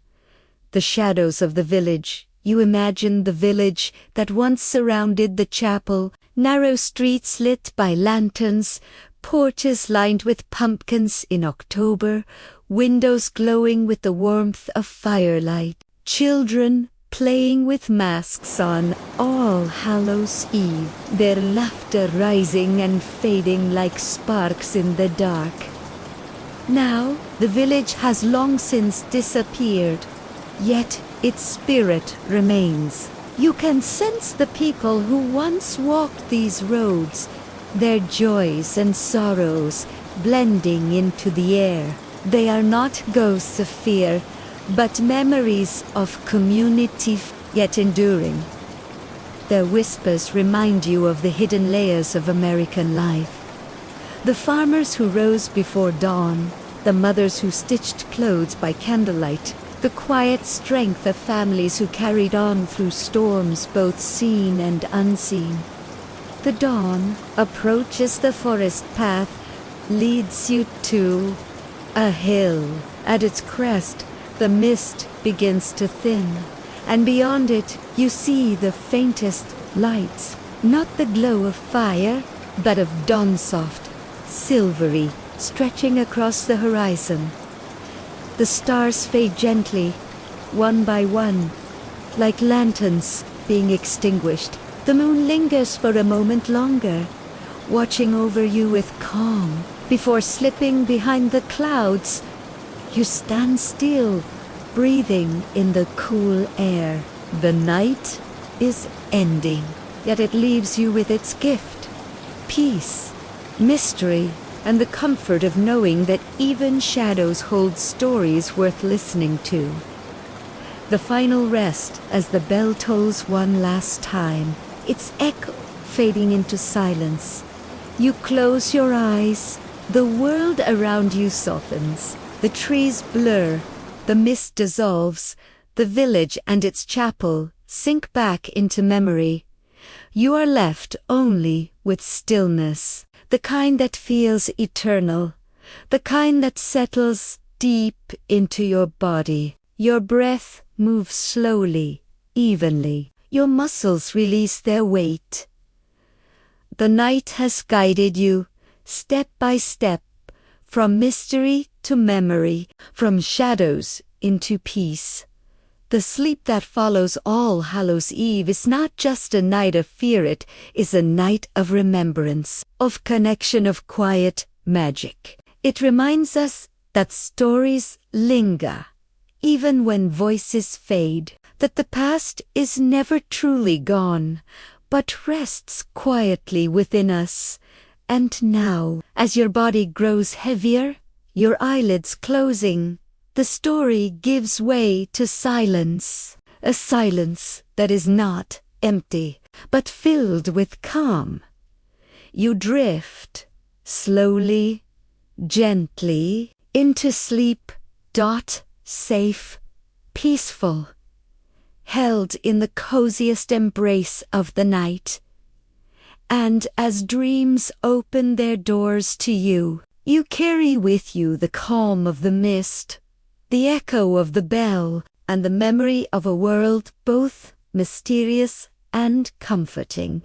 The shadows of the village, you imagine the village that once surrounded the chapel, narrow streets lit by lanterns, porches lined with pumpkins in October, windows glowing with the warmth of firelight, children playing with masks on All Hallows Eve, their laughter rising and fading like sparks in the dark. Now, the village has long since disappeared, yet its spirit remains. You can sense the people who once walked these roads, their joys and sorrows blending into the air. They are not ghosts of fear, but memories of community yet enduring. Their whispers remind you of the hidden layers of American life. The farmers who rose before dawn, the mothers who stitched clothes by candlelight, the quiet strength of families who carried on through storms both seen and unseen. The dawn approaches the forest path, leads you to a hill. At its crest, the mist begins to thin, and beyond it you see the faintest lights, not the glow of fire, but of dawn, soft, silvery, stretching across the horizon. The stars fade gently, one by one, like lanterns being extinguished. The moon lingers for a moment longer, watching over you with calm. Before slipping behind the clouds, you stand still, breathing in the cool air. The night is ending, yet it leaves you with its gift: peace, mystery, and the comfort of knowing that even shadows hold stories worth listening to. The final rest as the bell tolls one last time, its echo fading into silence. You close your eyes, the world around you softens, the trees blur, the mist dissolves, the village and its chapel sink back into memory. You are left only with stillness, the kind that feels eternal, the kind that settles deep into your body. Your breath moves slowly, evenly. Your muscles release their weight. The night has guided you, step by step, from mystery to memory, from shadows into peace. The sleep that follows All Hallows Eve is not just a night of fear, it is a night of remembrance, of connection, of quiet magic. It reminds us that stories linger, even when voices fade, that the past is never truly gone, but rests quietly within us. And now, as your body grows heavier, your eyelids closing, the story gives way to silence, a silence that is not empty, but filled with calm. You drift, slowly, gently, into sleep, safe, peaceful, held in the coziest embrace of the night. And as dreams open their doors to you, you carry with you the calm of the mist, the echo of the bell, and the memory of a world both mysterious and comforting.